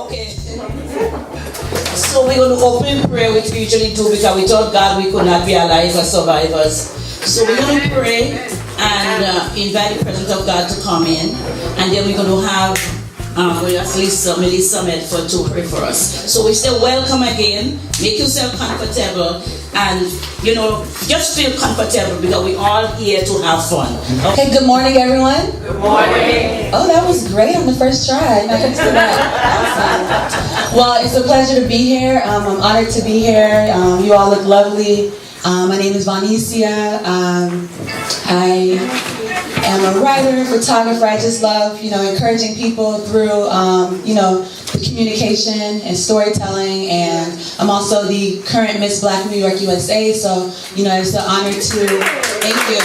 Okay. So we're going to open prayer, which we usually do because we thought God we could not be alive as survivors. So we're going to pray and invite the presence of God to come in, and then we're going to have Melissa Medford to pray for us. So we say welcome again. Make yourself comfortable, and just feel comfortable because we're all here to have fun. Okay, good morning, everyone. Good morning. Oh, that was great on the first try. Awesome. Well, it's a pleasure to be here. I'm honored to be here. You all look lovely. My name is Vonecia. I am a writer, photographer. I just love, encouraging people through, the communication and storytelling. And I'm also the current Miss Black New York USA. So, it's an honor to, thank you.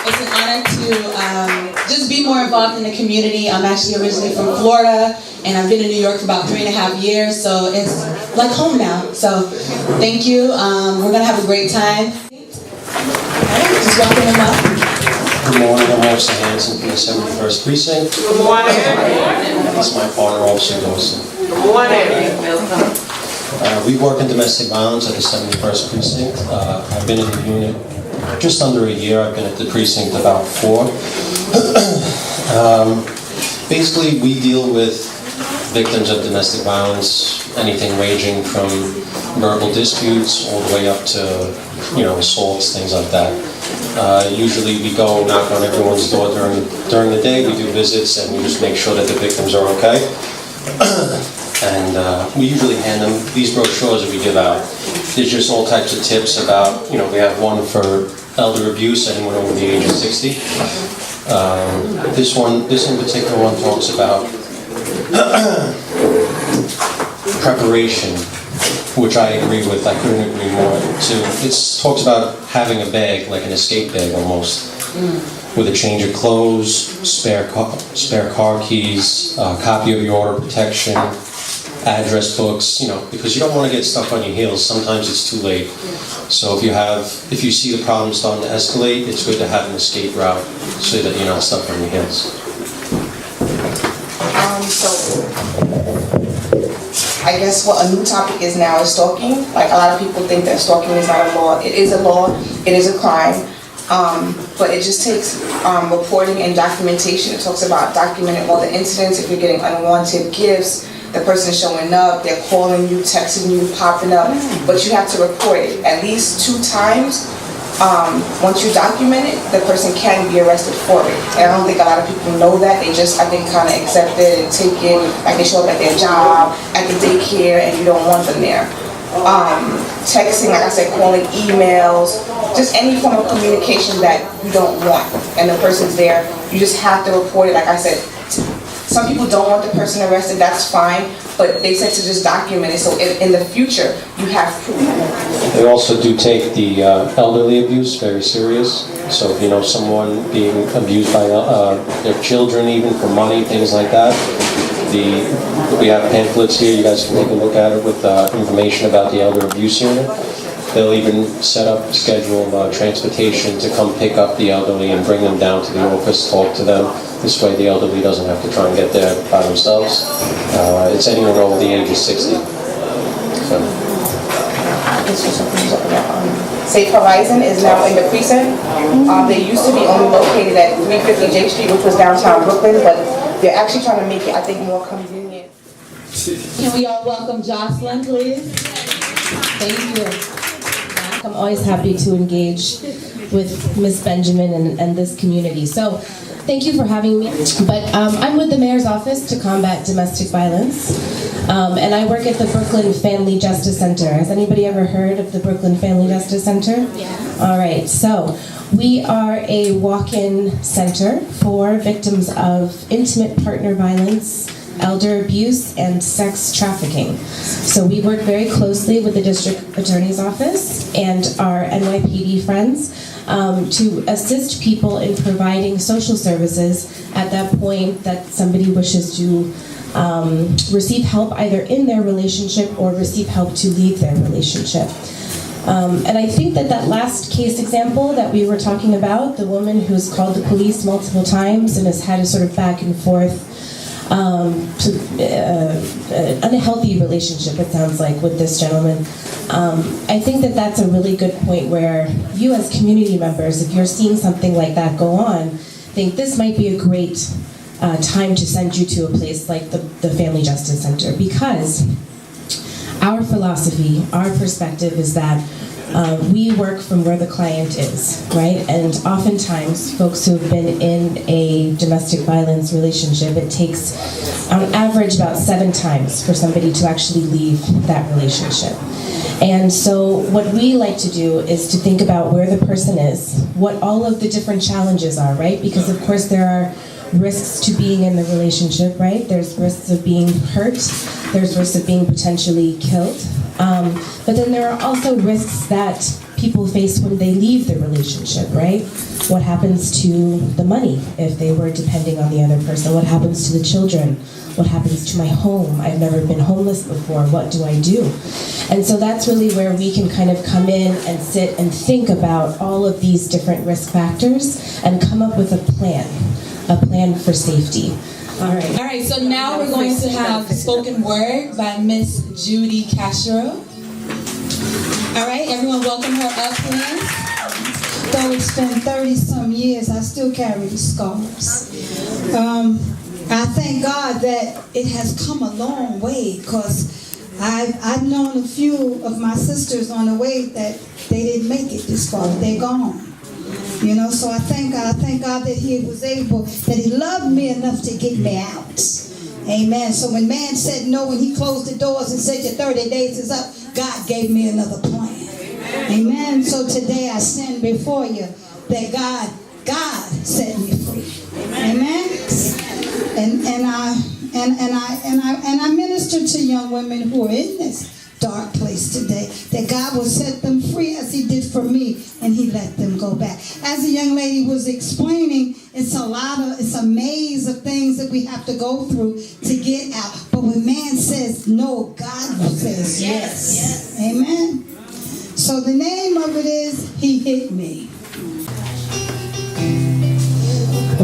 It's an honor to just be more involved in the community. I'm actually originally from Florida, and I've been in New York for about 3.5 years, so it's like home now. So thank you. We're going to have a great time. Just welcome them up. Good morning, I'm Officer Hanson from the 71st Precinct. Good morning. That's my partner, Officer Wilson. Good morning. We work in domestic violence at the 71st Precinct. I've been in the unit just under a year. I've been at the precinct about 4. Basically, we deal with victims of domestic violence, anything ranging from verbal disputes all the way up to, assaults, things like that. Usually we go knock on everyone's door during the day. We do visits and we just make sure that the victims are okay. And we usually hand them these brochures that we give out. There's just all types of tips about, we have one for elder abuse, anyone over the age of 60. This in particular one talks about preparation, which I agree with. I couldn't agree more. It talks about having a bag, like an escape bag almost, with a change of clothes, spare car keys, a copy of your order of protection, address books, because you don't want to get stuck on your heels. Sometimes it's too late. So if you see the problem starting to escalate, it's good to have an escape route so that you're not stuck on your heels. So I guess what a new topic is now is stalking. Like, a lot of people think that stalking is not a law. It is a law. It is a crime. But it just takes reporting and documentation. It talks about documenting all the incidents. If you're getting unwanted gifts, the person showing up, they're calling you, texting you, popping up, but you have to report it at least 2 times. Once you document it, the person can be arrested for it. And I don't think a lot of people know that. They just, I think, kind of accept it and take it, like they show up at their job, at the daycare, and you don't want them there. Texting, like I said, calling, emails, just any form of communication that you don't want, and the person's there, you just have to report it. Like I said, some people don't want the person arrested, that's fine, but they said to just document it, so in the future, you have proof. They also do take the elderly abuse very serious. So if you know someone being abused by their children, even for money, things like that, we have pamphlets here. You guys can take a look at it with information about the elder abuse unit. They'll even set up, schedule transportation to come pick up the elderly and bring them down to the office, talk to them. This way the elderly doesn't have to try and get there by themselves. It's anyone over the age of 60. So. Safe Horizon is now in the precinct. They used to be only located at 350 J Street, which was downtown Brooklyn, but they're actually trying to make it, I think, more convenient. Can we all welcome Jocelyn, please? Thank you. I'm always happy to engage with Ms. Benjamin and this community. So thank you for having me. But I'm with the Mayor's Office to combat domestic violence. And I work at the Brooklyn Family Justice Center. Has anybody ever heard of the Brooklyn Family Justice Center? Yeah. All right, so we are a walk-in center for victims of intimate partner violence, elder abuse, and sex trafficking. So we work very closely with the District Attorney's Office and our NYPD friends to assist people in providing social services at that point that somebody wishes to receive help either in their relationship or receive help to leave their relationship. And I think that last case example that we were talking about, the woman who's called the police multiple times and has had a sort of back and forth unhealthy relationship, it sounds like, with this gentleman. I think that that's a really good point where you as community members, if you're seeing something like that go on, think this might be a great time to send you to a place like the Family Justice Center, because our philosophy, our perspective is that we work from where the client is, right? And oftentimes, folks who have been in a domestic violence relationship, it takes, on average, about 7 times for somebody to actually leave that relationship. And so what we like to do is to think about where the person is, what all of the different challenges are, right? Because of course there are risks to being in the relationship, right? There's risks of being hurt, there's risks of being potentially killed, but then there are also risks that people face when they leave the relationship, right? What happens to the money if they were depending on the other person? What happens to the children? What happens to my home? I've never been homeless before. What do I do? And so that's really where we can kind of come in and sit and think about all of these different risk factors and come up with a plan for safety. All right, so now we're going to have spoken word by Miss Judy Castro. All right, everyone welcome her up, please. Though it's been 30-some years, I still carry the scars. I thank God that it has come a long way, because I've known a few of my sisters on the way that they didn't make it this far. They're gone. You know, so I thank God that He was able, that He loved me enough to get me out. Amen. So when man said no, when He closed the doors and said your 30 days is up, God gave me another plan. Amen. So today I stand before you that God set me free. Amen. And I minister to young women who are in this dark place today, that God will set them free as He did for me, and He let them go back. As the young lady was explaining, it's a maze of things that we have to go through to get out. But when man says no, God says yes. Amen. So the name of it is He Hit Me.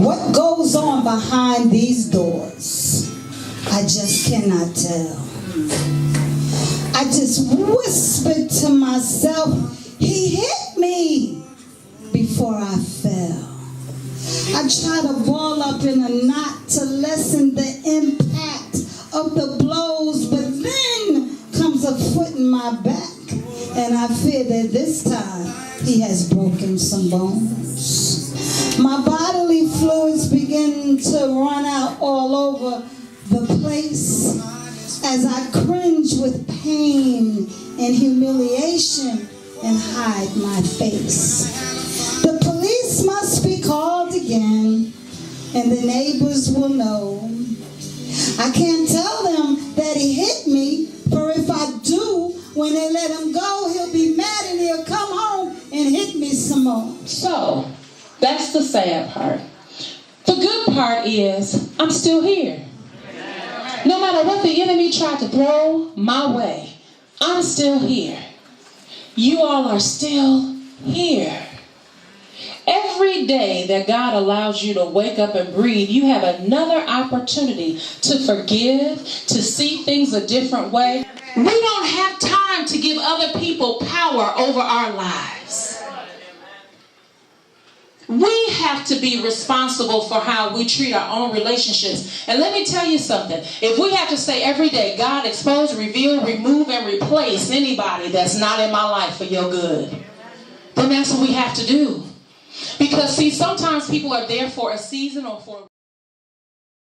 What goes on behind these doors, I just cannot tell. I just whispered to myself, He hit me before I fell. I tried to ball up in a knot to lessen the impact of the blows, but then comes a foot in my back, and I fear that this time He has broken some bones. My bodily fluids begin to run out all over the place as I cringe with pain and humiliation and hide my face. The police must be called again, and the neighbors will know. I can't tell them that he hit me, for if I do, when they let him go, he'll be mad and he'll come home and hit me some more. So, that's the sad part. The good part is, I'm still here. No matter what the enemy tried to throw my way, I'm still here. You all are still here. Every day that God allows you to wake up and breathe, you have another opportunity to forgive, to see things a different way. We don't have time to give other people power over our lives. We have to be responsible for how we treat our own relationships. And let me tell you something. If we have to say every day, God, expose, reveal, remove, and replace anybody that's not in my life for your good, then that's what we have to do. Because, see, sometimes people are there for a season or for